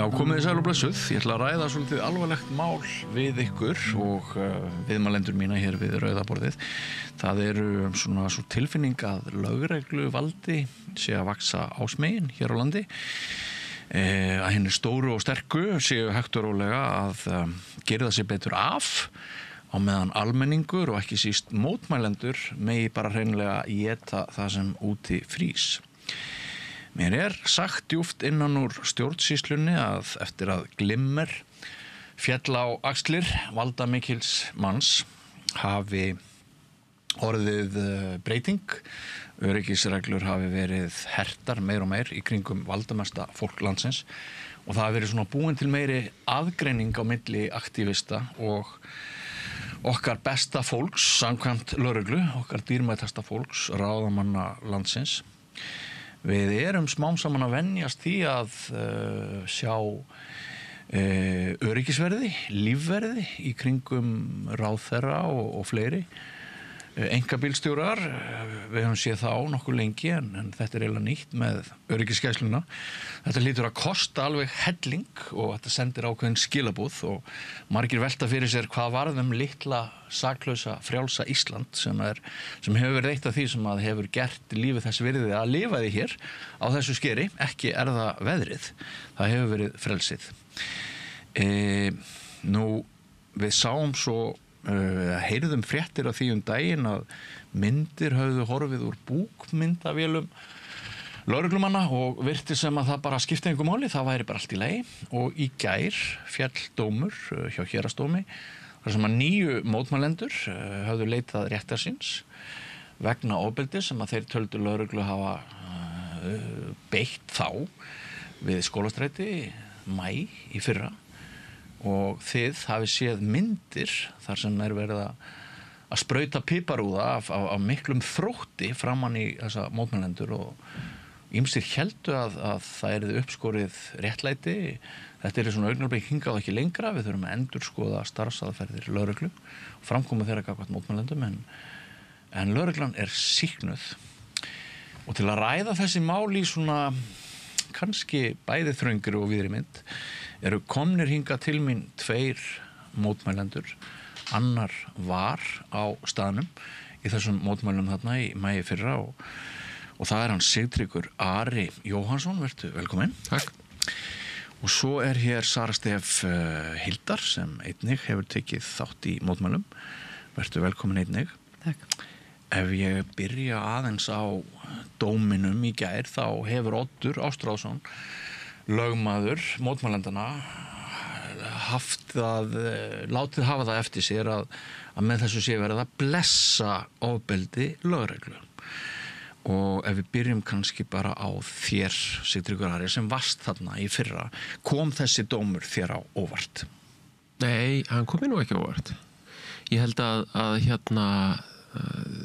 Já, komið þið sæl og blessuð. Ég ætla að ræða svolítið alvarlegt mál við ykkur og viðmælendur mína hér við rauðaborðið. Það eru svona svo tilfinning að lögregluvaldi sé að vaksa ásmegin hér á landi. Að henni stóru og sterku séu hægt og rólega að gera það sér betur af á meðan almenningur og ekki síst mótmælendur megi bara hreinlega éta það sem úti frýs. Mér er sagt djúpt innan úr stjórnsýslunni að eftir að glimmer féll á axlir valdamikils manns hafi orðið breyting. Öryggisreglur hafi verið hertar meir og meir í kringum valdamesta fólk landsins og það hafi verið svona búin til meiri aðgreining á milli aktivista og okkar besta fólks, samkvæmt lögreglu, okkar dýrmætasta fólks, ráðamanna landsins. Við erum smám saman að venjast því að sjá öryggisverði, lífverði í kringum ráðherra og fleiri. Einkabílstjórar, við höfum séð þá nokkuð lengi en þetta er eiginlega nýtt með öryggisgæsluna. Þetta hlýtur að kosta alveg helling og þetta sendir ákveðin skilabúð og margir velta fyrir sér hvað varðum litla saklausa frjálsa Ísland sem hefur verið eitt af því sem að hefur gert lífið þess virði að lifa því hér á þessu skeri, ekki er það veðrið. Það hefur verið frelsið. Nú, við sáum svo heyrðum fréttir af því daginn að myndir höfðu horfið úr búkmyndavélum lögreglumanna og virti sem að það bara skipti engu máli, það væri bara allt í lagi og í gær féll dómur hjá héraðsdómi þar sem að 9 mótmælendur höfðu leitað réttar síns vegna ofbeldis sem að þeir töldu lögreglu hafa beitt þá við Skólastræti maí í fyrra og þið hafi séð myndir þar sem verið að sprauta piparúða af miklum þrótti framan í þessa mótmælendur og ýmsir héldu að það yrði uppskorið réttlæti. Þetta er svona augnablik hingað ekki lengra, við þurfum að endurskoða starfsaðferðir lögreglu og framkomu þeirra gagnvart mótmælendum en lögreglan er sýknuð. Og til að ræða þessi mál í svona kannski bæði þröngri og víðri mynd eru komnir hingað til mín 2 mótmælendur. Annar var á staðnum í þessum mótmælum þarna í maí fyrra og það er hann Sigtryggur Ari Jóhannsson, vertu velkominn. Takk. Og svo er hér Sara Stef Hildar sem einnig hefur tekið þátt í mótmælum. Vertu velkominn einnig. Takk. Ef ég byrja aðeins á dóminum í gær þá hefur Oddur Ástráðsson lögmaður mótmælendana látið hafa það eftir sér að með þessu sé verið að blessa ofbeldi lögreglu. Og ef við byrjum kannski bara á þér, Sigtryggur Ari, sem varst þarna í fyrra, kom þessi dómur þér á óvart? Nei, hann kom mér nú ekki á óvart. Ég held að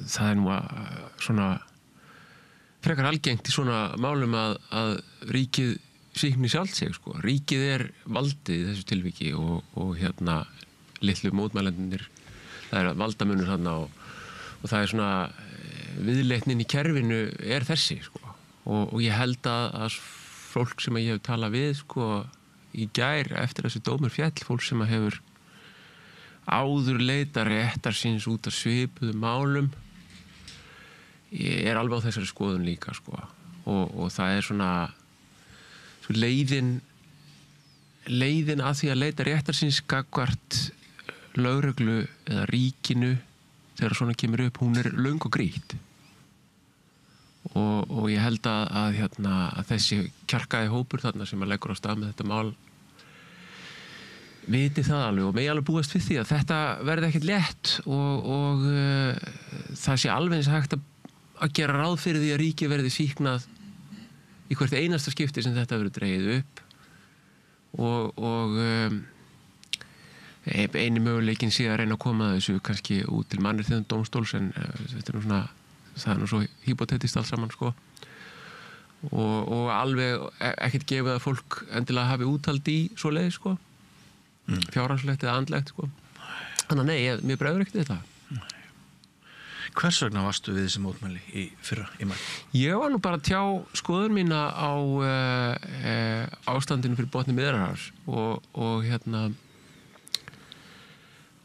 það er nú svona frekar algengt í svona málum að ríkið sýkni sjálft sig, sko. Ríkið er valdið í þessu tilviki og litlu mótmælendurnir, það er valdamunur þarna og það er svona viðleitnin í kerfinu er þessi, sko. Og ég held að fólk sem ég hef talað við, sko, í gær eftir þessu dómur féll, fólk sem hefur áður leita réttar síns út af svipuðum málum er alveg á þessari skoðun líka, sko. Og það er svona leiðin að því að leita réttar síns gagnvart lögreglu eða ríkinu þegar svona kemur upp, hún er löng og grýtt og ég held að þessi kjarkaði hópur þarna sem að leggur á stað með þetta mál viti það alveg og megi alveg búast við því að þetta verði ekkert létt og það sé alveg eins hægt að gera ráð fyrir því að ríkið verði sýknað í hvert einasta skipti sem þetta verður dregið upp og eini möguleikin sé að reyna að koma þessu kannski út til mannréttindadómstóls en þetta er nú svona, það er nú svo hypotetist allt saman, sko og alveg ekkert gefið að fólk endilega hafi úthald í svoleiðis, sko fjárhagslegt eða andlegt, sko þannig að nei, mér bregður ekkert þetta. Hvers vegna varstu við þessi mótmæli í fyrra, í mæ? Ég var nú bara að tjá skoðun mína á ástandinu fyrir botni Miðjarðarhafs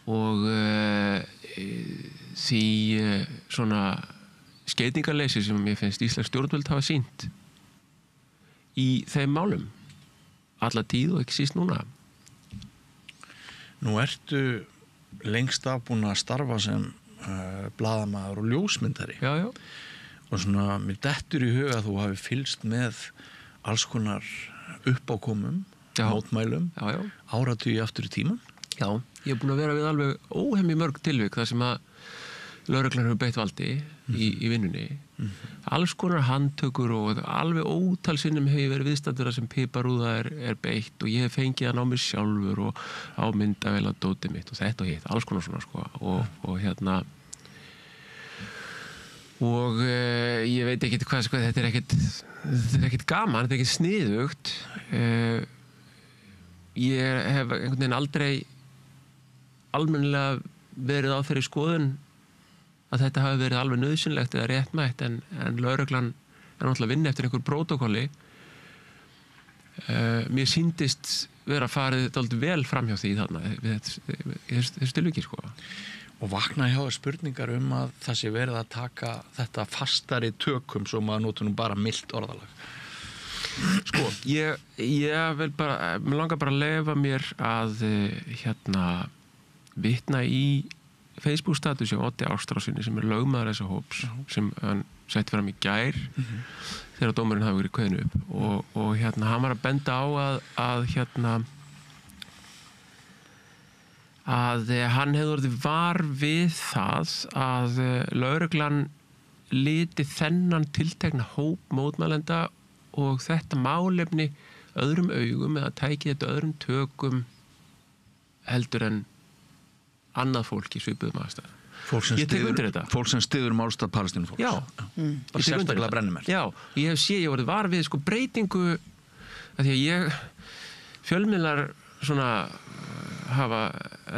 og því svona skeytingarleysi sem mér finnst íslensk stjórnvöld hafa sýnt í þeim málum alla tíð og ekki síst núna. Nú ertu lengst af búin að starfa sem blaðamaður og ljósmyndari. Já, já. Og svona, mér dettur í huga að þú hafi fylgst með alls konar uppákomum, Já. mótmælum, Já, já. áratugi aftur í tíman. Já, ég er búin að vera við alveg óhemmi mörg tilvik þar sem að lögreglan hefur beitt valdi í vinnunni. Alls konar handtökur og alveg ótal sinnum hef ég verið viðstaddur sem piparúða er beitt og ég hef fengið hann á mig sjálfur og á myndavél að dótið mitt og þetta og hitt, alls konar svona sko og ég veit ekkert hvað sko, þetta er ekkert gaman, þetta er ekkert sniðugt. Ég hef einhvern veginn aldrei almennilega verið á þeirri skoðun að þetta hafi verið alveg nauðsynlegt eða réttmætt en lögreglan er náttúrulega að vinna eftir einhver prótókolli. Mér sýndist vera farið dálítið vel framhjá því þarna í þessu tilviki sko. Og vakna hjá þér spurningar að það sé verið að taka þetta fastari tökum svo maður notur nú bara milt orðalag. Sko, ég vil bara, mér langar bara að leyfa mér að vitna í Facebook-status hjá Oddi Ástrásinni sem er lögmaður þessa hóps sem hann setti fram í gær þegar dómurinn hafi verið kveðinn upp og hann var að benda á að hann hefði orðið var við það að lögreglan liti þennan tiltekna hóp mótmælenda og þetta málefni öðrum augum eða tæki þetta öðrum tökum heldur en annað fólk í svipuðum aðstæðum. Fólk sem styður málstað Palestínufólks. Já. Í sérstaklega brennimerkt. Já, ég hef séð, ég orðið var við sko breytingu að því að fjölmiðlar svona hafa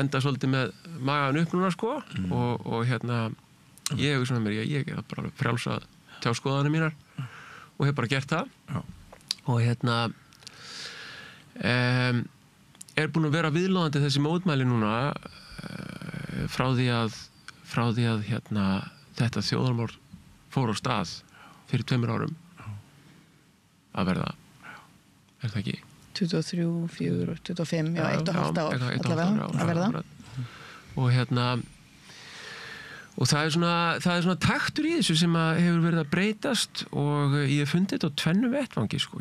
endað svolítið með magan upp núna sko og ég hef svona mér, ég er bara frjáls að tjá skoðanir mínar og hef bara gert það. Já. Og er búin að vera viðlóðandi þessi mótmæli núna frá því að þetta þjóðarmál fór á stað fyrir 2 árum að verða, er það ekki? 23, 4, 25, já, 1,5 ár allavega að verða. Og það er svona taktur í þessu sem að hefur verið að breytast og ég hef fundið þetta á 2 vettvangi sko.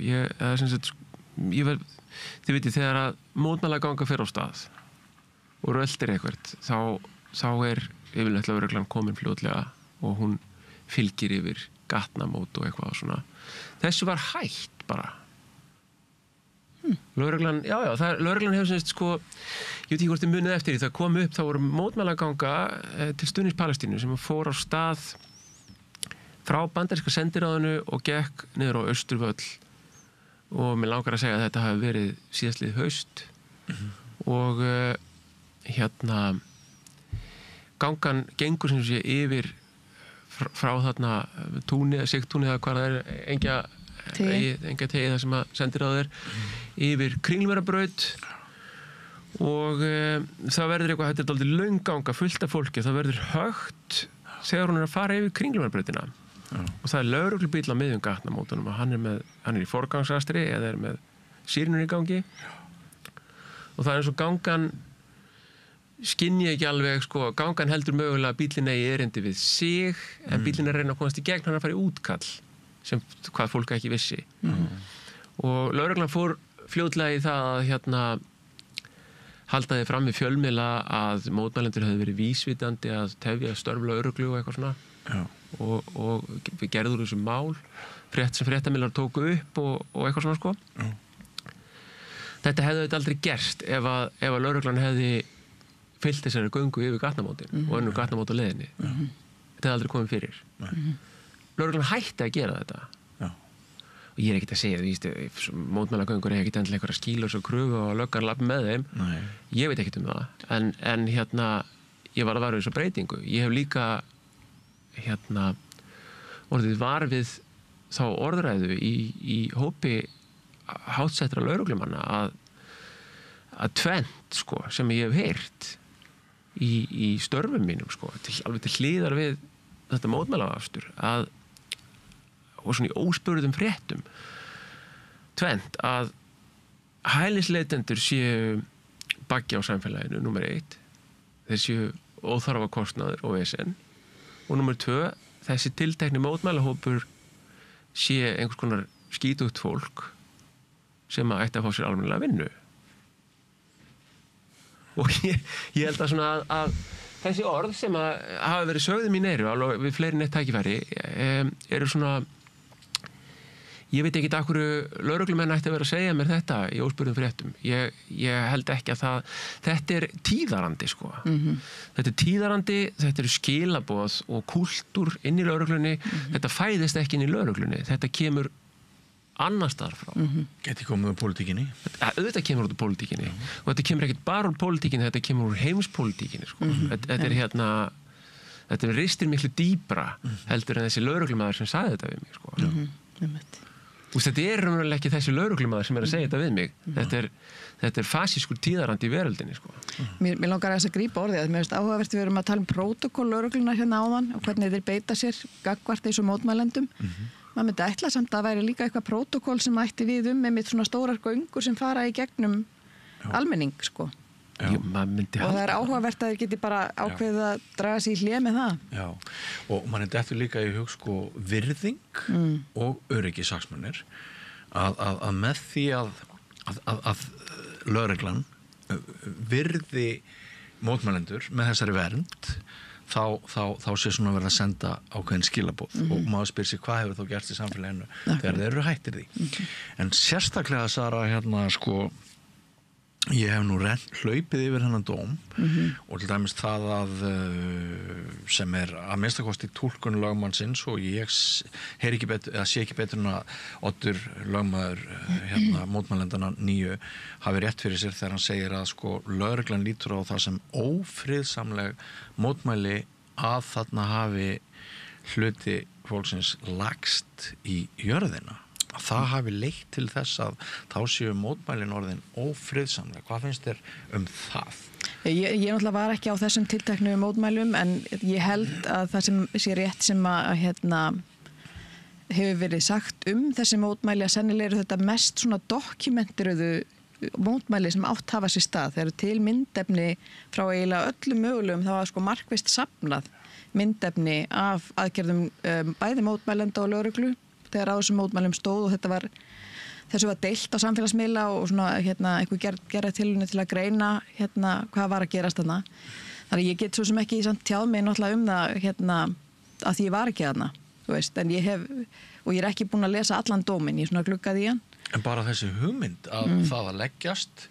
Þið vitið þegar að mótmælaganga fer á stað og röltir eitthvað þá er yfirleitt lögreglan komin fljótlega og hún fylgir yfir gatnamót og eitthvað svona. Þessu var hætt bara. Lögreglan, lögreglan hefur semst sko, ég veit ekki hvort þið munið eftir því, það kom upp, þá voru mótmælaganga til stuðnings Palestínu sem fór á stað frá bandaríska sendiráðinu og gekk niður á Austurvöll og mér langar að segja að þetta hafi verið síðastlið haust og gangan gengur sem sé yfir frá þarna túnið, sigtúnið eða hvað það er enga tegið það sem að sendiráð yfir Kringlumýrarbraut og það verður eitthvað, þetta er dálítið löng ganga fullt af fólki, það verður högt þegar hún er að fara yfir Kringlumýrarbrautina og það er lögreglubíll á miðjum gatnamótunum og hann er í forgangsakstri eða er með sýrnur í gangi og það er eins og gangan skynja ekki alveg sko, gangan heldur mögulega að bíllinn eigi erindi við sig en bíllinn er að reyna að komast í gegn, hann er að fara í útkall sem hvað fólk ekki vissi og lögreglan fór fljótlega í það að halda þið fram við fjölmiðla að mótmælendur hefði verið vísvitandi að tefja störf lögreglu og eitthvað svona og við gerðum þessu mál sem fréttamiðlar tóku upp og eitthvað svona sko þetta hefði þetta aldrei gerst ef að lögreglan hefði fyllt þessari göngu yfir gatnamótin og önnur gatnamót á leiðinni þetta hefði aldrei komið fyrir lögreglan hætti að gera þetta og ég er ekkert að segja mótmælagöngur er ekkert endilega einhverja skýlaus og kröfu og löggan lapp með þeim ég veit ekkert það en ég var að vara þessu breytingu ég hef líka orðið var við þá orðræðu í hópi hátsettra lögreglumanna að tvennt sko, sem ég hef heyrt í störfum mínum sko, alveg til hliðar við þetta mótmælaafstur og svona í óspurðum fréttum tvennt að hælisleitendur séu baggi á samfélaginu, númer 1 þeir séu óþarfa kostnaður og vesen og númer 2 þessi tiltekni mótmælahópur sé einhvers konar skítugt fólk sem ætti að fá sér almennilega vinnu og ég held að svona að þessi orð sem hafa verið sögð mín alveg við fleiri neitt tækifæri eru svona ég veit ekki af hverju lögreglumenn ætti að vera að segja mér þetta í óspurðum fréttum ég held ekki að þetta er tíðarandi sko þetta er tíðarandi, þetta eru skilaboð og kúltúr inn í lögreglunni þetta fæðist ekki inn í lögreglunni þetta kemur annars staðar frá Geti komið úr pólitíkinni auðvitað kemur úr pólitíkinni og þetta kemur ekkert bara úr pólitíkinni þetta kemur úr heimspólitíkinni sko. þetta ristir miklu dýpra heldur en þessi lögreglumaður sem sagði þetta við mig sko. Þetta er raunverulega ekki þessi lögreglumaður sem að segja þetta við mig þetta er fasískur tíðarandi í veröldinni sko. Mér langar að grípa orðið mér finnst áhugavert við erum að tala prótókoll lögregluna hérna áðan og hvernig þeir beita sér gagnvart þessu mótmælendum maður myndi ætla samt að væri líka eitthvað prótókoll sem ætti við einmitt svona stórar göngur sem fara í gegnum almenning sko. Og það er áhugavert að þeir geti bara ákveðið að draga sig í hlé með það. Já, og mann dettur líka í hug sko virðing og öryggishagsmunir að með því að lögreglan virði mótmælendur með þessari vernd þá sé svona verið að senda ákveðin skilaboð og maður spyr sig hvað hefur þá gerst í samfélaginu þegar þeir eru hættir því en sérstaklega Sara sko ég hef nú hlaupið yfir hennan dóm og til dæmis það að sem að minnstakosti túlkun lögmannsins og ég heyri ekki betur eða sé ekki betur en að Oddur lögmaður mótmælendana 9 hafi rétt fyrir sér þegar hann segir að sko lögreglan lítur á það sem ófriðsamleg mótmæli að þarna hafi hluti fólksins lagst í jörðina að það hafi leitt til þess að þá séu mótmælin orðin ófriðsamlega. Hvað finnst þér það? Ég náttúrulega var ekki á þessum tilteknu mótmælum en ég held að það sem sé rétt sem að hefur verið sagt þessi mótmæli að sennilega eru þetta mest svona dokumenteruðu mótmæli sem átt hafa sér stað. Það eru til myndefni frá eiginlega öllum mögulegum það var sko markvisst safnað myndefni af aðgerðum bæði mótmælenda og lögreglu þegar á þessum mótmælum stóð og þessu var deilt á samfélagsmiðla og svona einhver gerða tilraunir til að greina hvað var að gerast þarna. Þannig að ég get svo sem ekki samt tjáð mig náttúrulega það að því ég var ekki þarna, þú veist, en ég er ekki búin að lesa allan dóminn, ég svona gluggaði í hann. En bara þessi hugmynd að það að leggjast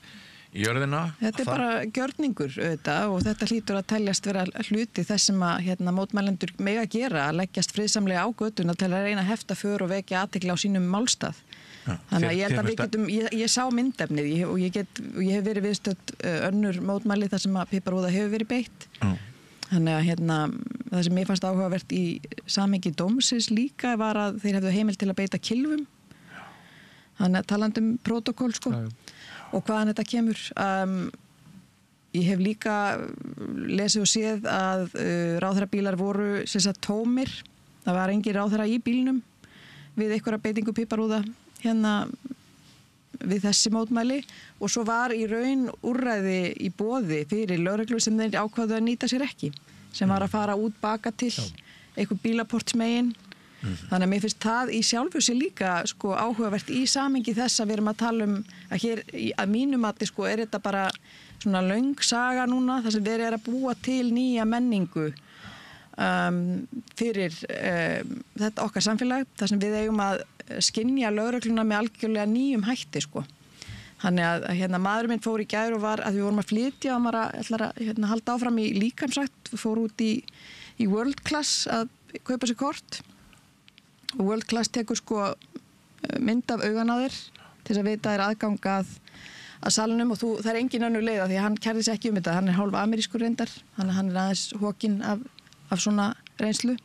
í jörðina. Þetta er bara gjörningur auðvitað og þetta hlýtur að teljast vera hluti þess sem að mótmælendur mega gera að leggjast friðsamlega á götuna til að reyna að hefta för og vekja athygli á sínum málstað. Ja, þannig að ég held að við getum, ég sá myndefnið og ég hef verið viðstödd önnur mótmæli þar sem að piparúða hefur verið beitt. Þannig að það sem mér fannst áhugavert í samhengi dómsins líka var að þeir hefðu heimild til að beita kylfum. Þannig að talandi prótókoll sko. Og hvaðan þetta kemur. Ég hef líka lesið og séð að ráðherrabílar voru tómir. Það var engin ráðherra í bílnum við einhverja beitingu piparúða við þessi mótmæli og svo var í raun úrræði í boði fyrir lögreglu sem þeir ákváðu að nýta sér ekki sem var að fara út baka til einhver bílaportsmegin. Þannig að mér finnst það í sjálfu sér líka sko áhugavert í samhengi þess að við erum að tala að hér að mínu mati sko er þetta bara svona löng saga núna þar sem verið er að búa til nýja menningu fyrir þetta okkar samfélag þar sem við eigum að skynja lögregluna með algjörlega nýjum hætti sko. Þannig að maður minn fór í gær og var að við vorum að flytja og maður ætlar að halda áfram í líkamsrækt fór út í World Class að kaupa sér kort. World Class tekur sko mynd af augan á þér til þess að vita þér aðgang að salnum og það er engin önnur leiða því að hann kærði sig ekki þetta, hann er hálf amerískur reyndar þannig að hann er aðeins hókinn af svona reynslu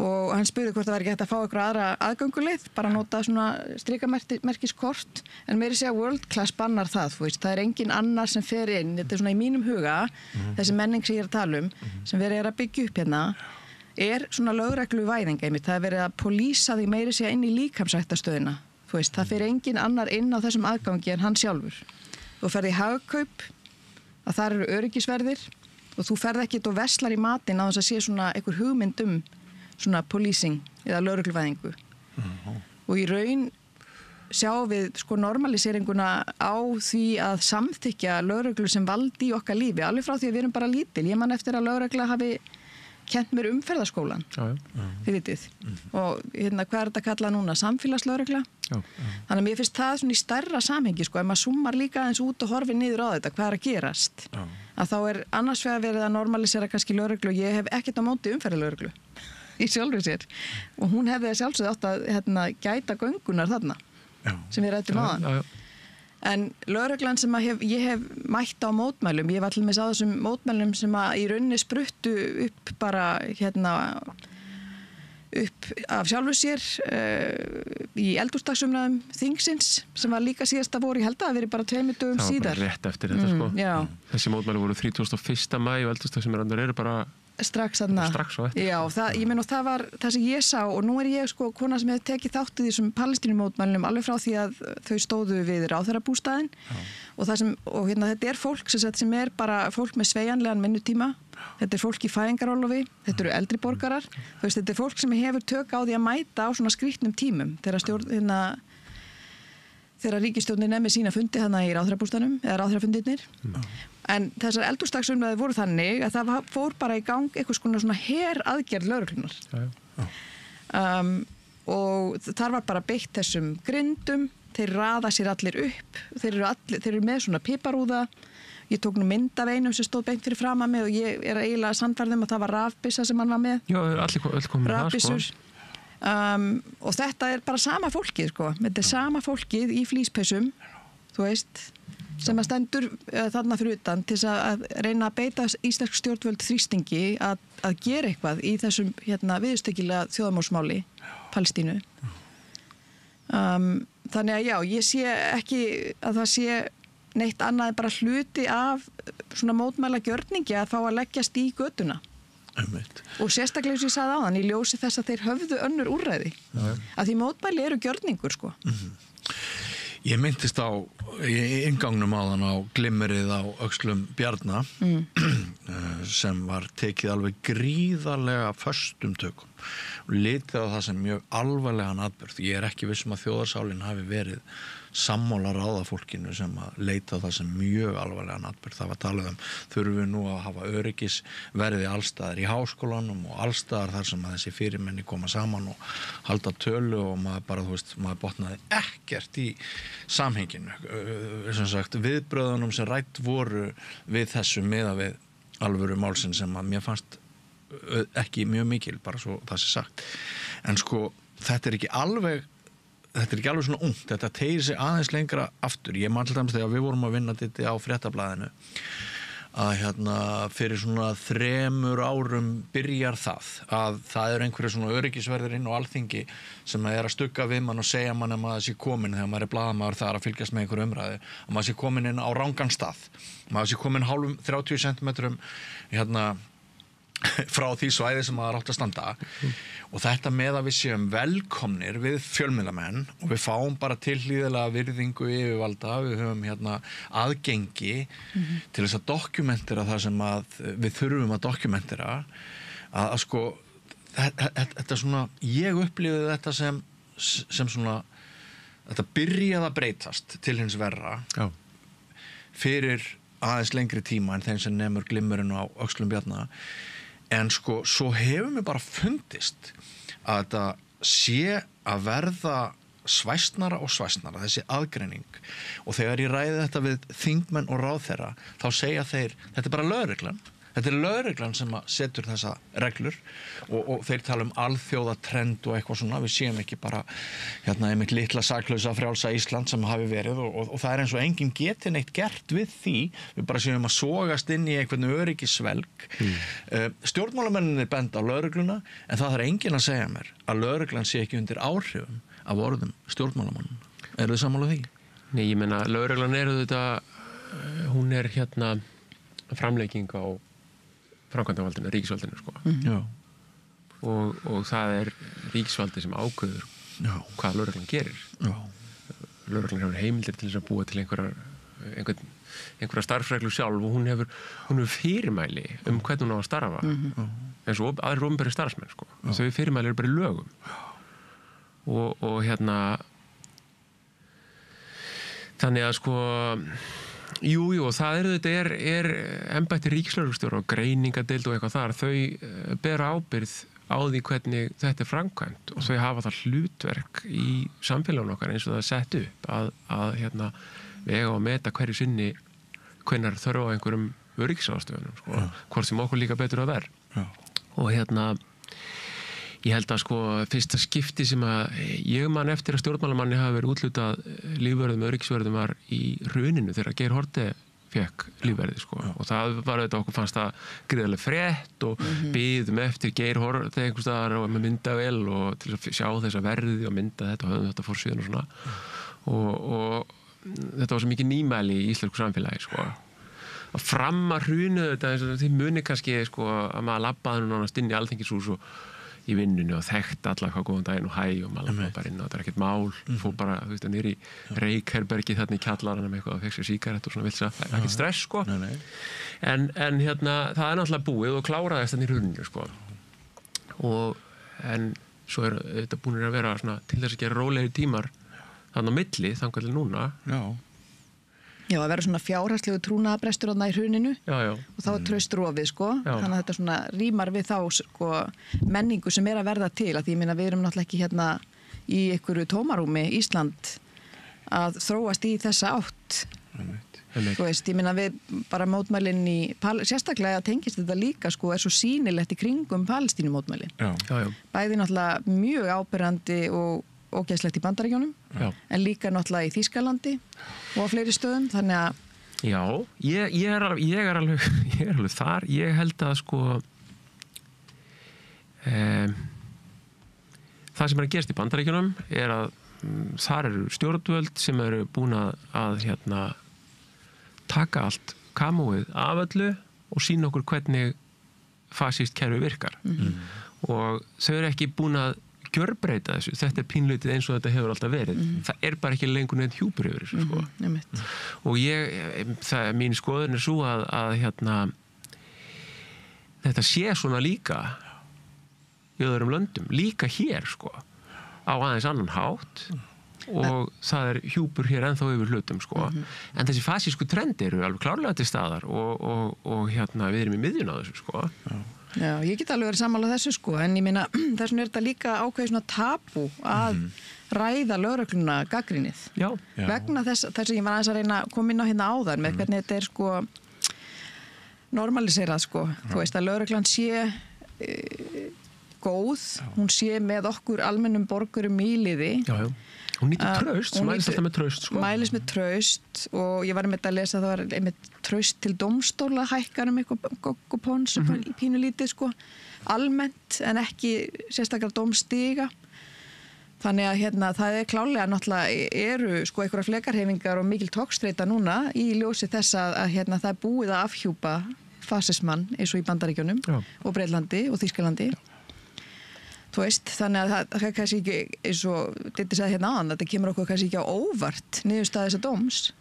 og hann spurði hvort það væri ekki hægt að fá eitthvað aðra aðgönguleið, bara nota svona strikamerkiskort, en meiri segja World Class bannar það, þú veist, það er engin annar sem fer inn, þetta er svona í mínum huga, þessi menning sem ég er að tala sem verið að byggja upp hérna, er svona lögregluvæðing einmitt, það er verið að polísa því meiri segja inn í líkamsræktarstöðina, þú veist, það fer engin annar inn á þessum aðgangi en hann sjálfur. Þú ferð í Hagkaup, að það eru öryggisverðir og þú ferð ekkit og veslar í matinn á þess að sé svona einhver hugmynd svona policing eða lögregluvæðingu. Og í raun sjáum við sko normaliseringuna á því að samþykja lögreglu sem valdi í okkar lífi, alveg frá því að við erum bara lítil. Ég man eftir að lögregla hafi kennt mér umferðarskólan, þið vitið. Og hérna, hvað er þetta kallað núna? Samfélagslögregla? Þannig að mér finnst það svona í stærra samhengi, sko, ef maður summar líka aðeins út og horfir niður á þetta, hvað er að gerast? Að þá er annars vegar verið að normalisera kannski lögreglu, ég hef ekkert á móti umferðarlögreglu í sjálfur sér. Og hún hefði sjálfsögð átt að gæta göngunar þarna, sem við rættum aðan. En lögreglan sem ég hef mætt á mótmælum, ég var til með á þessum mótmælum sem að í rauninni spruttu upp bara upp af sjálfu sér í eldhúsdagsumræðum þingsins sem var líka síðasta voru, ég held að það verið bara 2 dögum síðar. Það var bara rétt eftir þetta sko. Já. Þessi mótmæli voru 31. maí og eldhúsdagsumræðunar eru bara strax þarna. Strax á eftir. Já, ég meina og það var það sem ég sá og nú er ég sko kona sem hefur tekið þátt í þessum palestínumótmælum alveg frá því að þau stóðu við ráðherrabústaðinn og hérna þetta er fólk sem er bara fólk með sveigjanlegan vinnutíma. Þetta er fólk í fæðingarorlofi, þetta eru eldri borgarar, þetta er fólk sem hefur tök á því að mæta á svona skrýtnum tímum þegar ríkisstjórnin með sína fundi hérna í ráðherrabústaðnum eða ráðherrafundirnir. En þessar eldhúsdagsumræður voru þannig að það fór bara í gang einhvers konar svona heraðgerð lögreglunar. Og þar var bara beitt þessum grindum, þeir raða sér allir upp, þeir eru með svona piparúða. Ég tók nú mynd af einum sem stóð beint fyrir fram að mig og ég er eiginlega sannfærð að það var rafbyssa sem hann var með. Já, öll komin það sko. Og þetta er bara sama fólkið sko. Þetta er sama fólkið í flíspessum, þú veist, sem að stendur þarna fyrir utan til að reyna að beita íslensk stjórnvöld þrýstingi að gera eitthvað í þessum viðurstyggilega þjóðarmórsmáli Palestínu. Þannig að já, ég sé ekki að það sé neitt annað en bara hluti af svona mótmæla gjörningi að fá að leggjast í götuna. Og sérstaklega eins og ég sagði áðan, í ljósi þess að þeir höfðu önnur úrræði. Að því mótmæli eru gjörningur, sko. Ég myndist í inngangnum áðan á glimmerið á öxlum Bjarna sem var tekið alveg gríðarlega föstum tökum og litið á það sem mjög alvarlegan atburð. Ég er ekki viss að þjóðarsálin hafi verið sammála ráðafólkinu sem að leita á það sem mjög alvarlegan atburð. Það var talað þurfum við nú að hafa öryggisverði allstaðar í háskólanum og allstaðar þar sem að þessi fyrirmenni koma saman og halda tölu og maður bara, þú veist, maður botnaði ekkert í samhenginu. Sem sagt, viðbröðunum sem rætt voru við þessu miða við alvöru málsinn sem að mér fannst ekki mjög mikil, bara svo það sé sagt. En sko, þetta er ekki alveg svona ungt, þetta tegir sig aðeins lengra aftur. Ég man til dæmis þegar við vorum að vinna þetta á Fréttablaðinu að fyrir svona 3 árum byrjar það eru einhverju svona öryggisverðir inn á Alþingi sem er að stugga við mann og segja mann að maður sé komin þegar maður er blaðamaður þar að fylgjast með einhverju umræðu að maður sé komin inn á rangan stað, maður sé komin hálfum 30 centimetrum frá því svæði sem maður átt að standa og þetta með að við séum velkomnir við fjölmiðlamenn og við fáum bara tilhlýðilega virðingu yfirvalda, við höfum aðgengi til þess að dokumentera það sem að við þurfum að dokumentera að sko þetta svona, ég upplifði þetta sem svona þetta byrjaði að breytast til hins verra fyrir aðeins lengri tíma en þeim sem nemur glimmerinn á öxlum Bjarna. En sko, svo hefur mér bara fundist að þetta sé að verða svæsnara og svæsnara, þessi aðgreining. Og þegar ég ræði þetta við þingmenn og ráðherra, þá segja þeir, þetta er bara lögreglan. Þetta lögreglan sem að setur þessa reglur og þeir tala alþjóða trend og eitthvað svona, við séum ekki bara einmitt litla saklausa frjálsa Ísland sem hafi verið og það eins og enginn geti neitt gert við því, við bara séum að sogast inn í einhvern öryggisvelg. Stjórnmálamenninir benda á lögregluna en það þarf enginn að segja mér að lögreglan sé ekki undir áhrifum af orðum stjórnmálamannina. Eru þið sammála því? Nei, ég meina, lögreglan þetta, hún framlegging á framkvæmdavaldinu, ríkisvaldinu, sko. Já. Og það ríkisvaldi sem ákveður hvað lögreglan gerir. Já. Lögreglan hefur heimildir til þess að búa til einhverja starfsreglu sjálf og hún hefur fyrirmæli hvernig hún á að starfa. Eins og aðrir opinberir starfsmenn, sko. Þau fyrirmæli bara í lögum. Og þannig að, sko, jú, og það embætti ríkislögreglustjóra og greiningadeild og eitthvað þar, þau bera ábyrgð á því hvernig þetta framkvæmt og þau hafa það hlutverk í samfélaginu okkar eins og það sett upp að við eigum að meta hverju sinni hvenær þörf á einhverjum öryggisástöfunum, sko, hvort sem okkur líka betur að verð. Og ég held að, sko, fyrsta skipti sem að ég man eftir að stjórnmálamanni hafi verið úthlutað lífvörðum og öryggisvörðum var í hruninu þegar Geir Haarde fekk lífverðið, sko. Og það var okkur fannst það gríðarlega frétt og biðum eftir Geir Haarde einhvers staðar og með myndavél og til að sjá þessa verði og mynda þetta og höfum þetta forsíðan og svona. Og þetta var svo mikið nýmæli í íslensku samfélagi, sko. Og fram að hrunu þetta, þið muni kannski, sko, að maður labbaði nú nánast inn í Alþingishús og í vinnunni og þekkt alla hvað góðan daginn og hæ og maður var bara inn og þetta ekkert mál fór bara, þú veist, niður í reykherbergi þarna í kjallaranum eitthvað og fekk sér sígaret og svona vilsa, ekkert stress, sko. En það náttúrulega búið og kláraðist þannig í hruninu, sko. En svo þetta búin að vera svona, til þess að gera rólegri tímar þarna á milli, þangað til núna. Já, að vera svona fjárhagslegu trúnaðarbrestur þarna í hruninu já. Og þá traust rofið, sko. Þannig að þetta svona rímar við þá, sko, menningu sem að verða til. Að því ég meina, við erum náttúrulega ekki í einhverju tómarúmi Ísland að þróast í þessa átt. Þú veist, ég meina við bara mótmælin sérstaklega tengist þetta líka, sko, svo sýnilegt í kringum Palestínumótmælin. Já. Bæði náttúrulega mjög áberandi og ógeðslegt í Bandaríkjunum, en líka náttúrulega í Þýskalandi og á fleiri stöðum, þannig að... Já, ég er alveg þar. Ég held að, sko, það sem að gerast í Bandaríkjunum að þar eru stjórnvöld sem eru búin að taka allt kamóið af öllu og sýna okkur hvernig fasískt kerfi virkar. Og þau eru ekki búin að gjörbreyta þessu. Þetta pínlítið eins og þetta hefur alltaf verið. Það bara ekki lengur neitt hjúpur yfir þessu, sko. Og mín skoðun svo að þetta sé svona líka í öðrum löndum, líka hér, sko, á aðeins annan hátt og það hjúpur hér ennþá yfir hlutum, sko. En þessi fasísku trendi eru alveg klárlega til staðar og við erum í miðjun á þessu, sko. Já, ég get alveg verið sammála þessu, sko, en ég meina þess vegna þetta líka ákveðið svona tabú að ræða lögregluna gagnrýnið. Já. Vegna þess sem ég var aðeins að reyna að koma inn á hérna áðan með hvernig þetta sko normaliserað, sko. Þú veist að lögreglan sé góð, hún sé með okkur almennum borgurum í liði. Já. Hún nýtur traust, hún mælist alltaf með traust, sko. Mælist með traust og ég var með að lesa að það var með traust til dómstóla hækkar eitthvað pons í pínu lítið, sko. Almennt en ekki sérstaklega dómstiga. Þannig að það klárlega náttúrulega eru sko einhverjar flekarhefingar og mikil togstreita núna í ljósi þess að það búið að afhjúpa fasismann eins og í Bandaríkjunum og Breitlandi og Þýskalandi. Þú veist, þannig að það kannski ekki, eins og Diddi sagði hérna áðan, þetta kemur okkur kannski ekki á óvart niðurstaða þessa dóms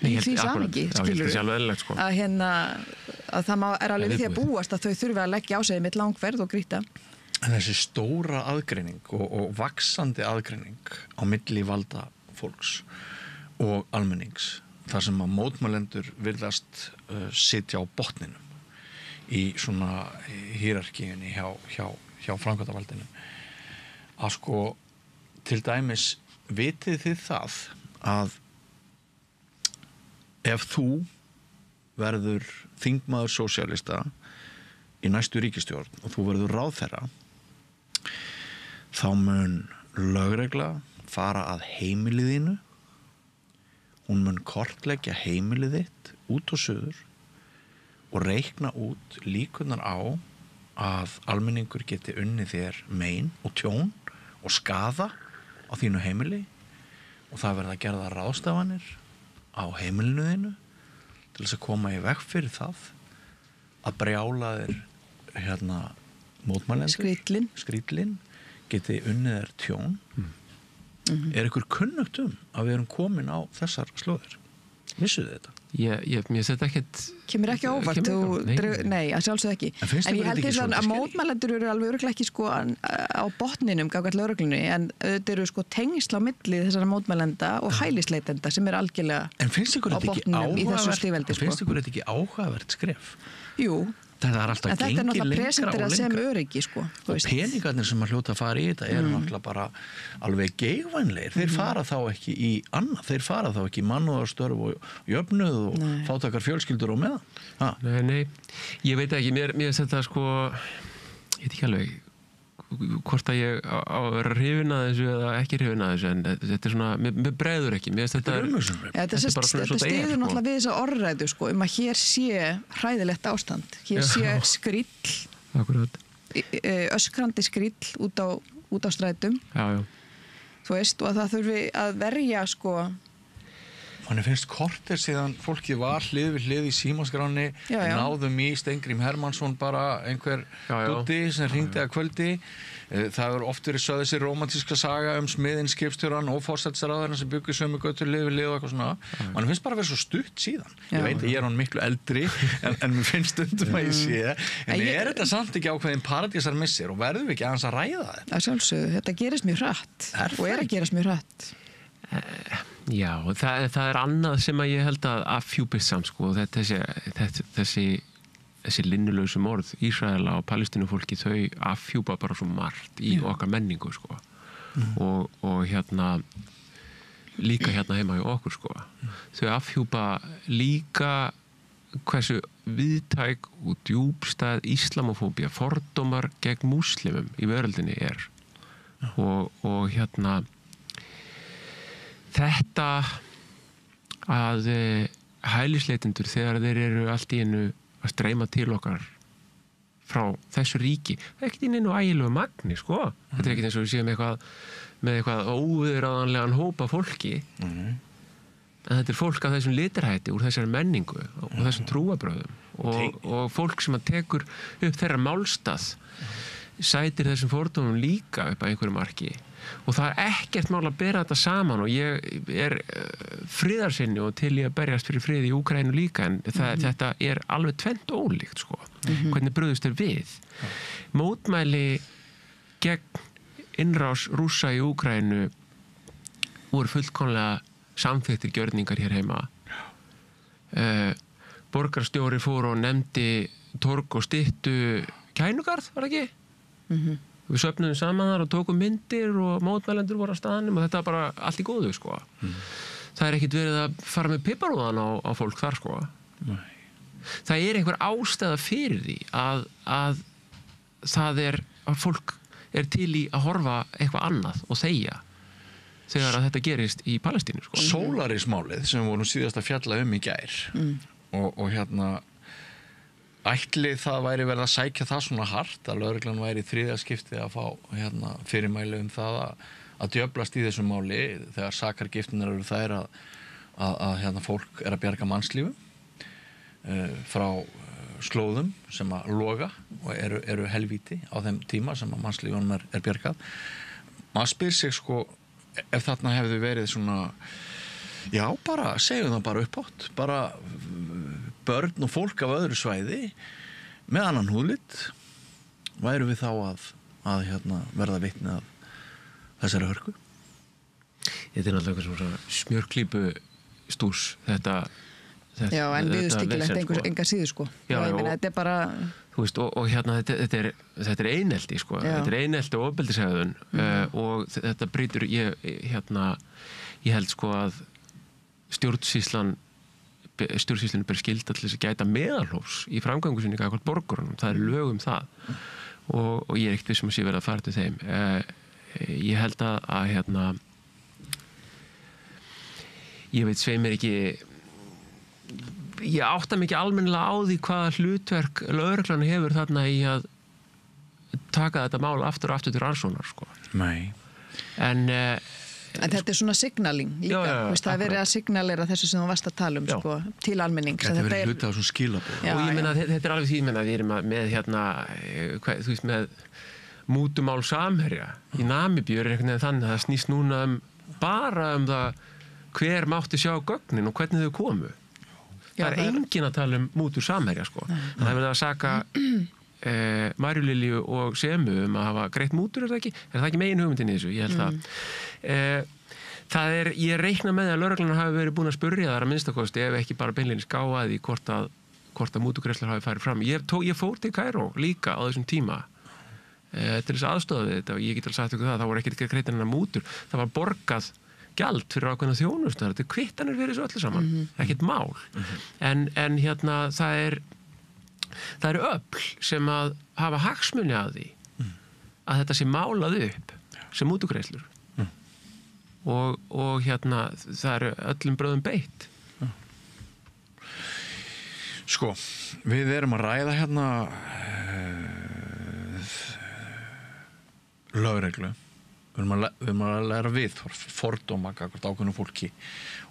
í því samhengi, skilur sko. að það alveg við því að búast að þau þurfi að leggja á sig mitt langferð og grýta. En þessi stóra aðgreining og vaxandi aðgreining á milli valda fólks og almennings, þar sem að mótmælendur virðast sitja á botninum í svona hierarkíunni hjá framkvæmdarvaldinu, að sko til dæmis vitið þið það að ef þú verður þingmaður sósíalista í næstu ríkisstjórn og þú verður ráðherra, þá mun lögregla fara að heimiliðinu, hún mun kortleggja heimilið þitt út og suður og reikna út líkurnar á að almenningur geti unnið þér mein og tjón og skaða á þínu heimili og það verða að gera ráðstafanir á heimilinu þínu til þess að koma í veg fyrir það að brjála þér mótmælendur skrýtlin geti unnið þér tjón. Er ykkur kunnugt að við erum komin á þessar slóðir? Vissuð þið þetta? Mér þetta ekkert kemur ekki óvart, nei, að sjálfsögðu ekki, en ég held þess að mótmælendur eru alveg örugglega ekki sko á botninum gagnvart lögreglunni, en þetta eru sko tengsl á milli þessara mótmælenda og hælisleitenda sem er algjörlega á botninum í þessu stígveldi. Finnst ykkur þetta ekki áhugavert skref? Jú, það er alltaf þetta er náttúrulega presenterað sem öryggi sko, og peningarnir sem að hljóta að fara í þetta eru náttúrulega bara alveg geigvænlegir, þeir fara þá ekki í annað, þeir fara þá ekki í mannúðarstörf og jöfnuð og fátækar fjölskyldur og meðan. Nei, ég veit ekki, mér þetta sko, ég veit ekki alveg hvort að ég á að vera hrifin að þessu eða ekki hrifin að þessu, en þetta er svona, mér bregður ekki, mér finnst þetta stiður náttúrulega við þessa orðræðu sko, að hér sé hræðilegt ástand, hér sé skríll, öskrandi skríll út á strætum, þú veist, og að það þurfi að verja sko. Manni finnst korter síðan fólkið var hlið við hlið í símaskráni, náðum í Steingrím Hermannsson bara einhver dutti sem hringdi að kvöldi. Það er oft verið sögð þessi rómantíska saga smiðinn, skipstjórann og forsætisráðherrann sem byggur sömu götur hlið við hlið og eitthvað svona. Manni finnst bara að vera svo stutt síðan. Ég veit að ég er hann miklu eldri en mér finnst stundum að ég sé. En er þetta samt ekki ákveðin paradísar missir og verðum við ekki aðeins að ræða þetta? Að sjálfsögðu, þetta gerist mjög hratt og er að gerast mjög hratt. Já, það er annað sem að ég held að afhjúpist samt sko, þessi linnulausu morð Ísraela og Palestínufólki, þau afhjúpa bara svo margt í okkar menningu sko. Og líka heima í okkur sko. Þau afhjúpa líka hversu viðtæk og djúpstæð islamofóbía, fordómar gegn múslimum í veröldinni er. Og þetta að hælisleitendur þegar þeir eru allt í einu að streyma til okkar frá þessu ríki, það er ekkert í neinu ægilegu magni sko, þetta er ekkert eins og við séum með eitthvað óviðráðanlegan hópa fólki, en þetta er fólk af þessum litarhætti úr þessari menningu og þessum trúabröðum og fólk sem að tekur upp þeirra málstað sætir þessum fordómum líka upp að einhverju marki. Og það er ekkert mál að bera þetta saman og ég er friðarsinni og til ég að berjast fyrir friði í Úkraínu líka, en þetta er alveg tvennt ólíkt sko, hvernig brugðust er við. Mótmæli gegn innrás Rússa í Úkraínu voru fullkomlega samþykktir gjörningar hér heima. Borgarstjóri fór og nefndi torg og styttu Kænugarð, var það ekki? Við söfnum saman þar og tókum myndir og mótmælendur voru á staðnum og þetta var bara allt í góðu sko. Það er ekkert verið að fara með piparúðan á fólk þar sko. Það er einhver ástæða fyrir því að það er að fólk er til í að horfa eitthvað annað og þegja þegar að þetta gerist í Palestínu sko. Solarismálið sem við vorum síðast að fjalla í gær og ætli það væri verið að sækja það svona hart að lögreglan væri í þriðja skipti að fá fyrirmæli það að djöflast í þessu máli þegar sakargiftirnar eru þær að fólk er að bjarga mannslífum frá slóðum sem að loga og eru helvíti á þeim tíma sem að mannslífunum er bjargað. Maður spyr sig sko, ef þarna hefði verið svona, já bara, segjum það bara uppátt, bara börn og fólk af öðru svæði með annan húðlit, væru við þá að verða vitni af þessari hörku? Þetta er náttúrulega svona smjörklípu stús, þetta já, en viðurstyggilegt enga síðu sko. Já, ég meina, þetta er bara þú veist, og þetta er einelti sko, þetta er einelti og ofbeldishegðun og þetta brýtur ég held sko að stjórnsýslan stjórnsýslunni ber skylda til þess að gæta meðalhófs í framgöngu sinni gagnvart borgurunum, það lög það og ég ekkert viss að sé verið að fara til þeim. Ég held að ég veit svei mér ekki, ég átta mig ekki almennilega á því hvaða hlutverk lögreglan hefur þarna í að taka þetta mál aftur og aftur til rannsóknar, sko. Nei. En þetta svona signaling líka, já, það verið að signalera þessu sem þú varst að tala sko, til almennings. Þetta verið hluti á svona skilabóð. Og ég meina, þetta alveg því, við erum með þú veist, með mútumál Samherja í Namibíu einhvern veginn þannig að það snýst núna bara það hver mátti sjá gögnin og hvernig þau komu. Það enginn að tala mútur Samherja, sko. Það er verið að saka Marju Lilju og Semu að hafa greitt mútur, er það ekki megin hugmyndin í þessu? Ég held ég reikna með að lögreglan hafi verið búin að spurja þar að minnstakosti ef ekki bara beinlínis gáði hvort að mútugreiðslur hafi farið fram. Ég fór til Kaíró líka á þessum tíma til þess aðstoða við þetta og ég get alveg sagt ykkur það voru ekkert greitt en mútur, það var borgað gjald fyrir ákveðna þjónustu, þetta kvittanir fyrir þessu öllu saman, ekkert mál. En það eru öfl sem að hafa hagsmuni að því að þetta sé málað upp sem mútugreiðslur og það eru öllum bröðum beitt. Sko, við erum að ræða lögreglu. Við erum að læra viðhorf, fordóma gagnvart ákveðnu fólki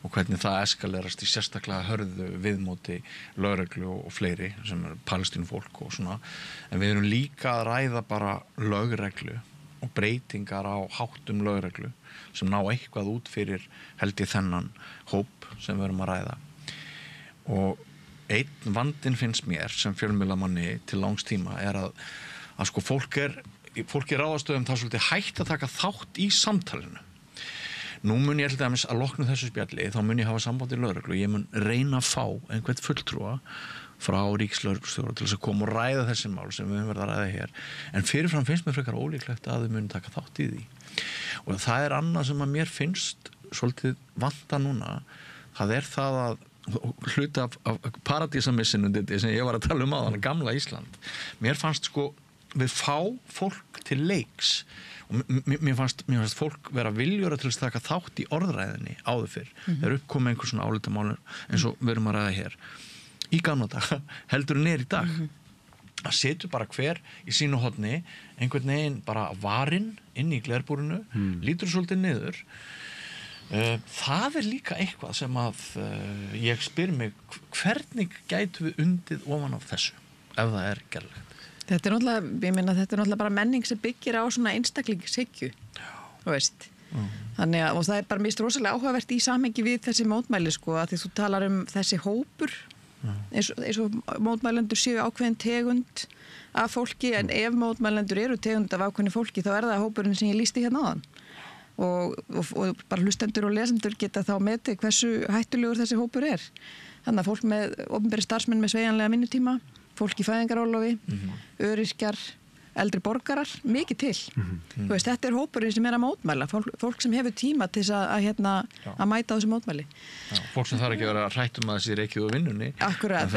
og hvernig það eskalerast í sérstaklega hörðu viðmóti lögreglu og fleiri sem er palestínufólk og svona. En við erum líka að ræða bara lögreglu og breytingar á háttum lögreglu sem ná eitthvað út fyrir held ég þennan hóp sem við erum að ræða. Og einn vandinn finnst mér sem fjölmiðlamanni til langs tíma er að sko fólk er ráðastöðum það svolítið hægt að taka þátt í samtalinu. Nú mun ég til dæmis að loknu þessu spjalli, þá mun ég hafa samband í lögreglu, ég mun reyna að fá einhvern fulltrúa frá ríkislögreglustjóra til þess að koma og ræða þessi mál sem við höfum verið að ræða hér. En fyrirfram finnst mér frekar ólíklegt að þau muni taka þátt í því. Og það er annað sem að mér finnst svolítið vanta núna, það er það að hluti af paradísamissinu sem ég var að tala um áðan, gamla Ísland. Mér fannst sko við fá fólk til leiks og mér fannst fólk vera viljura til að taka þátt í orðræðinni áður fyrr. Þegar uppkomi einhver svona álitamálur eins og við erum að ræða hér í gamla daga heldur en í dag. Það setur bara hver í sínu horni einhvern veginn bara varinn inn í glerbúrinu, lítur svolítið niður. Það er líka eitthvað sem að ég spyr mig hvernig gætu við undið ofan af þessu ef það er gerlegt. Þetta er náttúrulega bara menning sem byggir á svona einstaklingshyggju, þú veist. Þannig að, og það er bara mist rosalega áhugavert í samhengi við þessi mótmæli, sko, að því þú talar um þessi hópur, eins og mótmælendur séu ákveðin tegund af fólki, en ef mótmælendur eru tegund af ákveðin fólki, þá er það hópurinn sem ég lýsti hérna áðan. Og bara hlustendur og lesendur geta þá metið hversu hættulegur þessi hópur er. Þannig að fólk með opinberi starfsmenn með sveigjanlega vinnutíma, fólk í fæðingarólofi, öryrkjar, eldri borgarar, mikið til. Þú veist, þetta er hópurinn sem er að mótmæla, fólk sem hefur tíma til þess að mæta á þessu mótmæli. Já, fólk sem þarf ekki að vera hrætt að þessi reikið og vinnunni. Akkurat,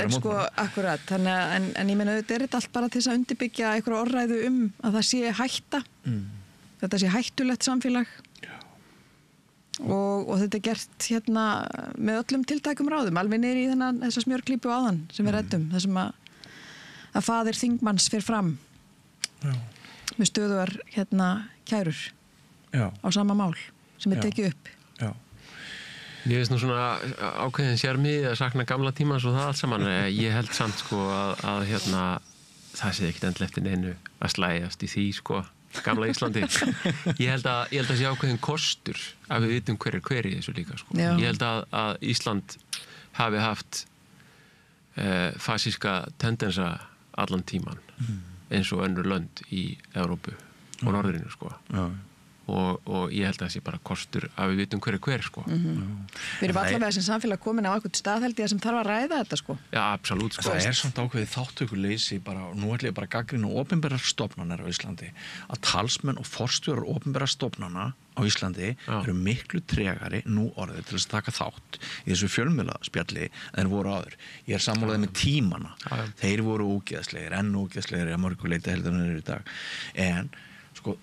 akkurat. Þannig, en ég meina, þetta er allt bara til þess að undirbyggja einhverja orðræðu að það sé hætta. Þetta sé hættulegt samfélag. Og þetta er gert með öllum tiltækum ráðum, alveg niður í þessa smjörklípu áðan sem við ræddum, þessum að faðir þingmanns fer fram með stöðugar kærur á sama mál sem er tekið upp. Já. Ég veist nú svona ákveðin sjarmi að sakna gamla tímans og það allt saman. Ég held samt sko að það sé ekkert endilegt neinu að slægjast í því sko gamla Íslandi. Ég held að sé ákveðin kostur að við vitum hver í þessu líka sko. Já. Ég held að Ísland hafi haft fasíska tendensa allan tíman eins og önnur lönd í Evrópu og norðrinu sko. Já. Og og ég held að það sé bara kostur að við vitum hver sko. Við erum allavega sem samfélag komin á einhvern stað held ég sem þarf að ræða þetta sko. Já, absolutt sko. Það samt ákveðið þáttökuleysi bara, nú ætlum ég bara að gagnrýna opinberar stofnanir á Íslandi, að talsmenn og forstjórar opinberar stofnana á Íslandi eru miklu tregari nú orðið til að taka þátt í þessu fjölmiðlaspjalli en þeir voru áður. Ég sammálaði með tímana. Þeir voru ógeðslegir, enn ógeðslegir að mörgu leyti heldur en þeir eru í dag. En sko,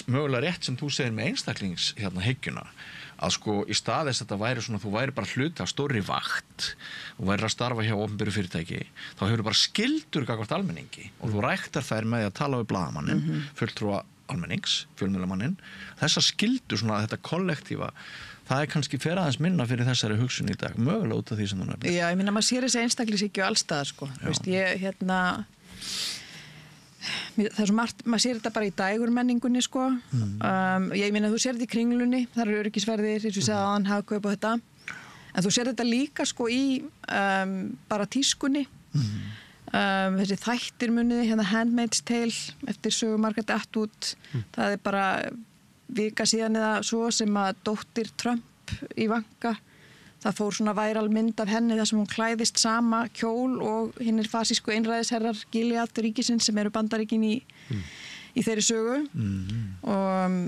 mögulega rétt sem þú segir með einstaklings hyggjuna, að sko í stað þess að þetta væri svona, þú væri bara hluti af stórri vakt og væri að starfa hjá opinberu fyrirtæki, þá hefur bara skyldur gagnvart almenningi og þú ræktar þær með að tala við blaðamannin, fulltrúa almennings, fjölmiðlamannin. Þessa skyldur, svona þetta kollektífa, það kannski fer aðeins minna fyrir þessari hugsun í dag, mögulega út af því sem þú nefnir. Já, ég minna, maður sér þessi einstaklingshyggju allstaðar, sko. Veist, það er svo margt, maður sér þetta bara í dægurmenningunni, sko. Ég minna, þú sér þetta í Kringlunni, þar eru öryggisverðir, eins og ég segði aðan, Hagkaup og þetta. En þú sér þetta líka, sko, í bara tískunni. Þessi þættir muniði, Handmaid's Tale eftir sögu Margaret Atwood, það er bara vika síðan eða svo sem að dóttir Trump í Ivanka, það fór svona væral mynd af henni þar sem hún klæðist sama kjól og hinnir fasísku einræðisherrar Gilead ríkisins sem eru Bandaríkin í þeirri sögu og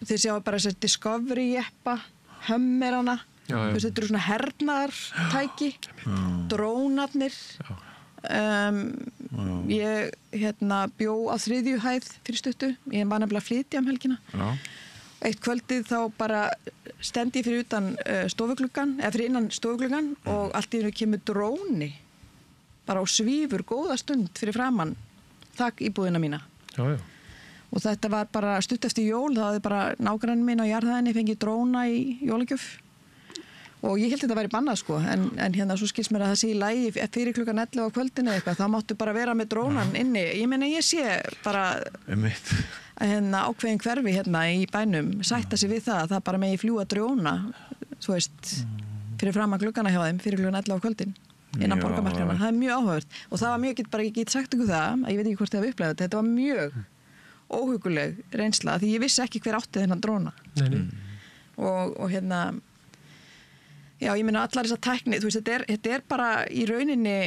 þeir sjá bara þessi Discovery jeppa, Hummerana, þetta eru svona hernaðartæki, drónarnir. Ég bjó á 3. hæð fyrir stuttu, ég var nefnilega að flytja helgina. Eitt kvöldið þá bara stend ég fyrir utan stofugluggan, eða fyrir innan stofugluggan og allt í einu kemur dróni bara og svífur góða stund fyrir framann þakíbúðina mína. Og þetta var bara stutt eftir jól, þá hafði bara nágrann minn á jarðhæðinni fengið dróna í jólagjöf. Og ég held þetta að væri bannað sko, en hérna svo skilst mér að það sé í lagi fyrir klukkan 11 á kvöldinu eitthvað, þá máttu bara vera með drónan inni. Ég meina ég sé bara að ákveðin hverfi hérna í bænum sætta sig við það að það bara megi fljúga dróna, þú veist, fyrir framan gluggana hjá þeim fyrir klukkan 11 á kvöldin, innan borgarmarkana. Það er mjög áhugavert og það var mjög, ég get sagt ykkur það, ég veit ekki hvort þið hafa upplegað þetta var mjög óhuguleg reynsla því ég vissi ekki hver átti þennan dróna. Og hérna já, ég meina allar þessar tækni, þú veist, þetta er bara í rauninni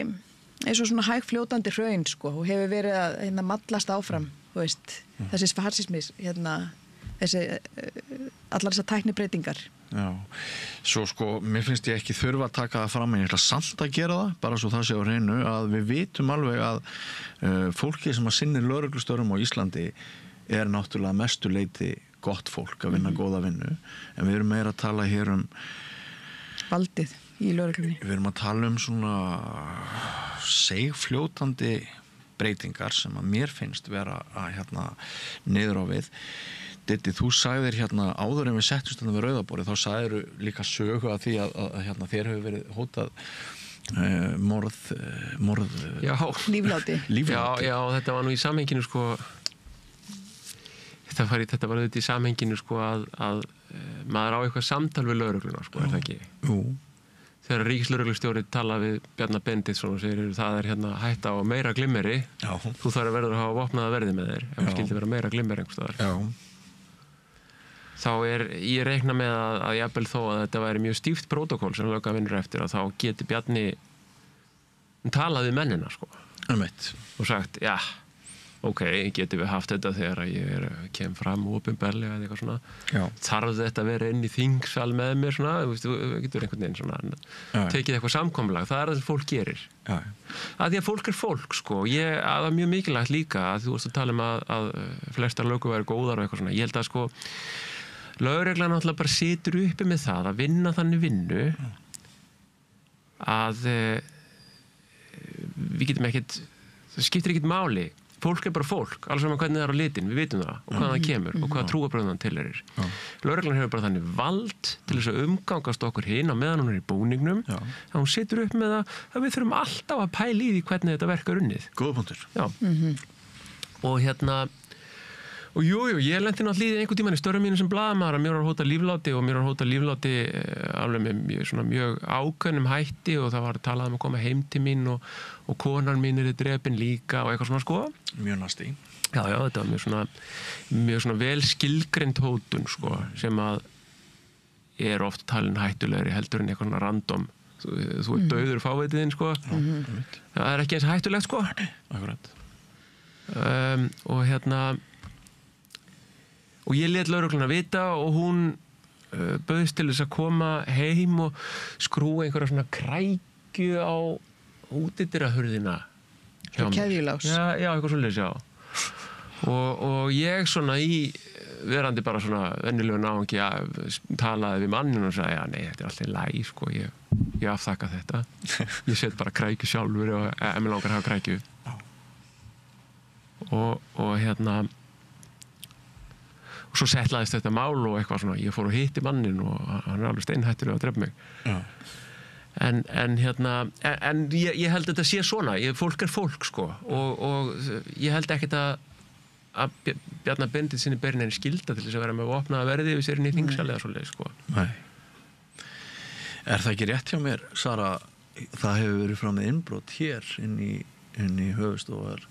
eins og svona hægfljótandi hraun, sko, og hefur verið að mallast áfram, þú veist, þessi farsismis, þessi, allar þessar tæknibreytingar. Já, svo sko, mér finnst ég ekki þurfa að taka það fram en ég ætla samt að gera það, bara svo það sé á hreinu, að við vitum alveg að fólki sem að sinnir lögreglustörfum á Íslandi er náttúrulega mestu leyti gott fólk að vinna góða vinnu, en við erum meira að tala hér valdið í lögreglunni. Við erum að tala svona seigfljótandi breytingar sem að mér finnst vera að niður á við. Diddi, þú sagðir áður en við settumst við Rauðaborðið, þá sagðir líka sögu að því að þér hefur verið hótað morð lífláti. Já, þetta var nú í samhenginu sko þetta var auðvitað í samhenginu sko að maður á eitthvað samtal við lögregluna sko, er það ekki? Jú. Þegar ríkislögreglustjóri tala við Bjarnar Benediktsson og segir það er hætta á meira glimmeri, þú þarf að verður að hafa vopnaða verði með þér ef það skildi vera meira glimmeri einhvers staðar. Þá ég reikna með að jafnvel þó að þetta væri mjög stíft prótókoll sem lögga vinnur eftir að þá geti Bjarni talað við mennina sko. Og sagt, já, ok, getum við haft þetta þegar ég kem fram opinberlega eða eitthvað svona. Þarf þetta að vera inn í þingsal með mér svona, þú getur einhvern veginn svona tekið eitthvað samkomulag, það er það sem fólk gerir. Að því að fólk er fólk sko, að það er mjög mikilvægt líka að þú veist að tala að flestar lögur væri góðar og eitthvað svona. Ég held að sko lögreglan náttúrulega bara situr uppi með það að vinna þannig vinnu að við getum ekkert, það skiptir ekkert máli. Fólk er bara fólk, alls saman hvernig það er á litin, við vitum það og hvaðan það kemur og hvaða trúarbrögðan tilheyrir. Lögreglan hefur bara þannig vald til þess að umgangast okkur hinn á meðan hún er í búningnum, að hún situr upp með það að við þurfum alltaf að pæla í því hvernig þetta verkar unnið. Góða punktur. Já. Og jú, ég lenti náttúrulega einhvern tímann í störfum mínu sem blaðamaður að mér var hótað lífláti og mér var hótað lífláti alveg með mjög ákveðnum hætti og það var talað um að koma heim til mín og konan mín er drepin líka og eitthvað svona sko. Mjög næsti. Já, þetta var mjög svona vel skilgreind hótun, sko, sem að er oft talin hættulegri heldur en eitthvað random. Þú dauður fávitiðinn, sko. Það er ekki eins hættulegt, sko. Akkurat. Og ég lét lögregluna vita og hún bauðst til þess að koma heim og skrúa einhverja svona krækju á útidyrahurðina hjá mér. Keðjulás. Já, eitthvað svoleiðis, já. Og ég svona verandi bara svona venjulegu náungi talaði við mannin og sagði, nei, þetta er alltaf í lagi, sko, ég afþakka þetta. Ég set bara krækju sjálfur og mig langar að hafa krækju. Og og svo settlaðist þetta mál og eitthvað svona, ég fór og hitti mannin og hann er alveg steinhættur að drepa mig. Já. En ég held að þetta sé svona, fólk er fólk, sko, og ég held ekkert að Bjarna Benediktssyni beri neinn skylda til þess að vera með vopnaða verði yfir sér inn í þingsal eða svoleiðis, sko. Nei. Er það ekki rétt hjá mér, Sara, það hefur verið frá með innbrot hér inn í höfustofar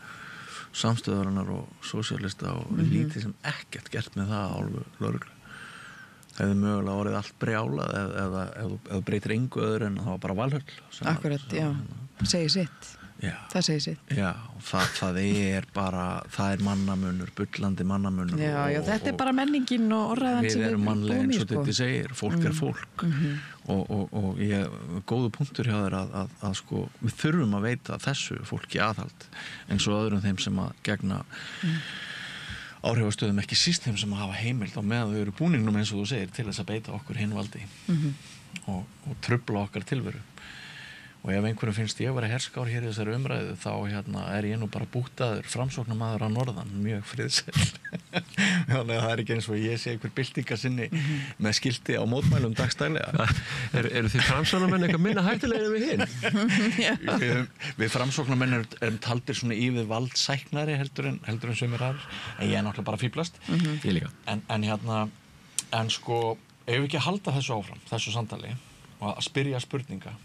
samstöðarinnar og sósíalista og lítið sem ekkert gert með það álfu lögreglu. Það hefði mögulega orðið allt brjálað eða breytir engu öðru en það var bara Valhöll. Akkurat, já. Segir sitt. Já. Það segir sitt. Já, það er bara, það er mannamunur, bullandi mannamunur. Já, þetta er bara menningin og orðaðan sem við erum mannlega eins og þetta segir, fólk er fólk. Og góðu punktur hjá þér að sko, við þurfum að veita þessu fólki aðhald eins og öðrum þeim sem að gegna áhrifastöðum, ekki síst þeim sem að hafa heimild á meðan þau eru búningnum eins og þú segir til þess að beita okkur hinvaldi og trufla okkar tilveru. Og ef einhverjum finnst ég að vera herskár hér í þessari umræðu þá er ég nú bara bútaður framsóknarmaður að norðan, mjög friðsæll. Þannig að það er ekki eins og ég sé einhver byltingarsinni með skilti á mótmælum dagstælega. Eru þið framsóknarmenn eitthvað minna hættulegir við hinn? Við framsóknarmenn erum taldir svona yfir valdsæknari heldur en sumir aðrir, en ég er náttúrulega bara fíblast. Ég líka. En sko, ef við ekki að halda þessu áfram, þessu samtali og að spyrja spurninga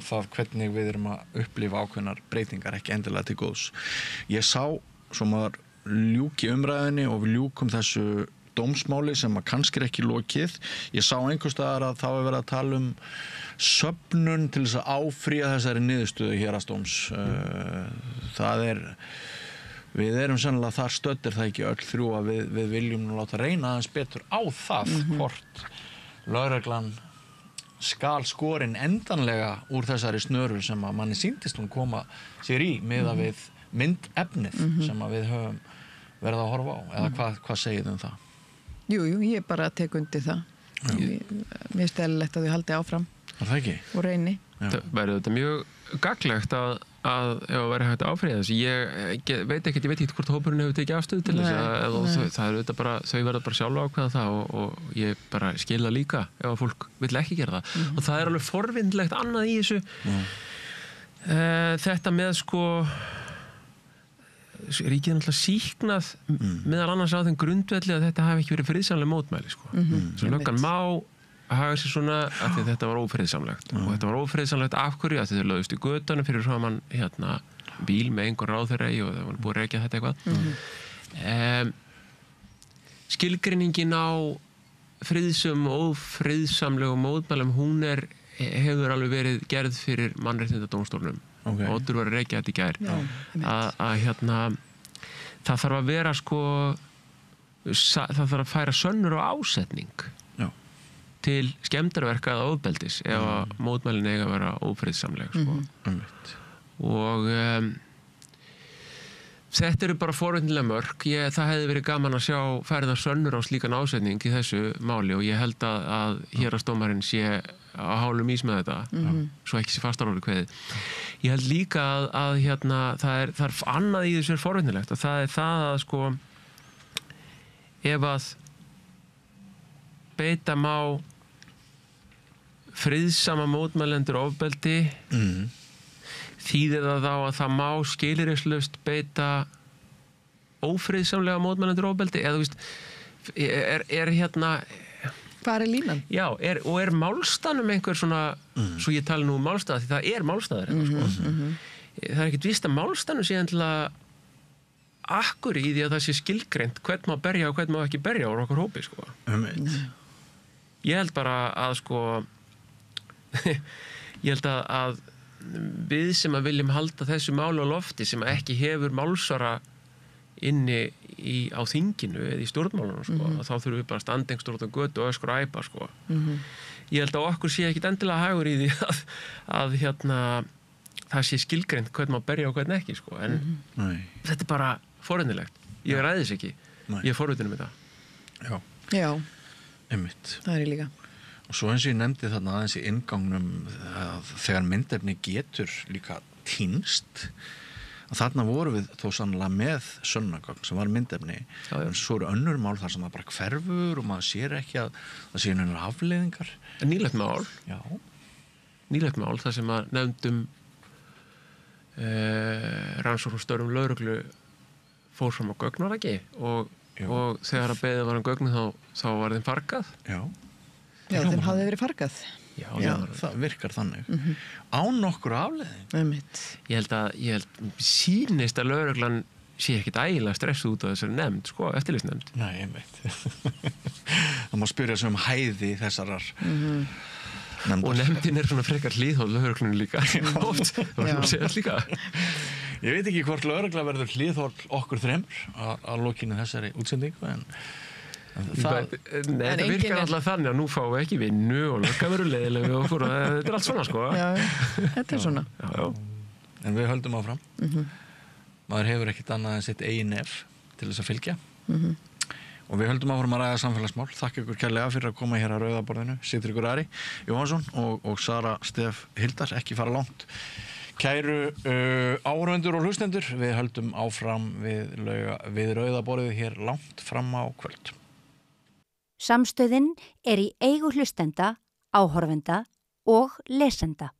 það hvernig við erum að upplifa ákveðnar breytingar, ekki endilega til góðs. Ég sá, svo maður ljúki umræðinni og við ljúkum þessu dómsmáli sem að kannski er ekki lokið. Ég sá einhvers staðar að þá er verið að tala söfnun til þess að áfrýja þessari niðurstöðu héraðsdóms. Við erum sennilega þar stöddir það ekki öll þrjú að við viljum nú láta reyna aðeins betur á það hvort lögreglan skal skorin endanlega úr þessari snöru sem að manni sýndist hún koma sér í miðað við myndefnið sem að við höfum verið að horfa á, eða hvað segið þið um það? Jú, ég bara tek undir það. Mér finnst eðlilegt að þau haldi áfram. Það ekki? Og reyni. Það væri þetta mjög gagnlegt að ef það væri hægt að áfrýja þessu. Ég veit ekki hvort hópurinn hefur tekið afstöðu til þess. Það er þetta bara, þau verða bara sjálf ákveða það og ég bara skil það líka ef að fólk vill ekki gera það. Og það er alveg forvindlegt annað í þessu. Þetta með sko ríkið er náttúrulega sýknað meðal annars á þeim grundvelli að þetta hafi ekki verið friðsamleg mótmæli, sko. Svo löggan má hafa sér svona að þetta var ófriðsamlegt og þetta var ófriðsamlegt af hverju að þau lögðust í götunum fyrir saman bíl með einhver ráðherra í og það var búið að rekja þetta eitthvað. Skilgreiningin á friðsum og ófriðsamlegum mótmælum hún hefur alveg verið gerð fyrir mannréttindadómstólnum. Oddur var að rekja þetta í gær að það þarf að vera sko það þarf að færa sönnur og ásetning til skemmdarverka eða ofbeldis ef að mótmælin eiga að vera ófriðsamleg, sko. Og þetta eru bara forvitnilega mörk. Það hefði verið gaman að sjá færða sönnur á slíkan ásetning í þessu máli og ég held að héraðsdómarinn sé á hálum ís með þetta, svo ekki sé fastarorði kveðið. Ég held líka að það er annað í þessu forvitnilegt og það er það að sko ef að beita má friðsama mótmælendur ofbeldi þýðir það þá að það má skilyrðislaust beita ófriðsamlega mótmælendur ofbeldi eða þú veist Hvar er línan? Já, er málstaðnum einhver svona svo ég tala nú málstað því það er málstaðar sko. Það er ekkert víst að málstaðnum sé endilega akkur í því að það sé skilgreint hvern má berja og hvern má ekki berja úr okkur hópi, sko. Ég held bara að, sko, ég held að við sem að viljum halda þessu máli á lofti sem ekki hefur málsvara inni á þinginu eða í stjórnmálunum, sko, þá þurfum við bara standengstur út á götu og öskur og æpa, sko. Ég held að okkur sé ekkit endilega hagur í því að það sé skilgreint hvern má berja og hvern ekki, sko, en þetta er bara forvitnilegt. Ég ræðis ekki. Ég er forvitin þetta. Já. Einmitt. Það er ég líka. Og svo eins og ég nefndi þarna aðeins í inngangnum að þegar myndefni getur líka týnst, að þarna voru við þó sannlega með sönnunargögn sem var myndefni, en svo eru önnur mál þar sem það bara hverfur og maður sér ekki að það séu einhverjar afleiðingar. Nýlegt mál. Já. Nýlegt mál þar sem að nefndum rannsóknarstörfum lögreglu fór fram á gögn, var ekki? Og þegar að beðið var gögn þá var þeim fargað. Já, þeim hafði verið fargað. Já, það virkar þannig. Án nokkur afleiðing. Ég held sýnist að lögreglan sé ekkit ægilega stressuð út á þessari nefnd, sko, eftirlitsnefnd. Nei, einmitt. Það má spyrja sig hæði þessarar nefndar. Og nefndin er svona frekar hlýðhóð lögreglunni líka. Oft, það var svona segast líka. Ég veit ekki hvort lögregla verður hlýðhóð okkur þremur að lokinu þessari útsendingu, en þetta virkar alltaf þannig að nú fáum við ekki vinnu og lögga verður leiðileg við okkur og þetta er allt svona, sko. Já, þetta er svona. Já. En við höldum áfram. Maður hefur ekkit annað en sitt eigin nef til þess að fylgja. Og við höldum áfram að ræða samfélagsmál. Þakka ykkur kærlega fyrir að koma hér að Rauðaborðinu. Sigtryggur Ari Jóhannsson og Sara Stef Hildar, ekki fara langt. Kæru áhorfendur og hlustendur, við höldum áfram við Rauðaborðið hér langt fram á kvöld. Samstöðin er í eigu hlustenda, áhorfenda og lesenda.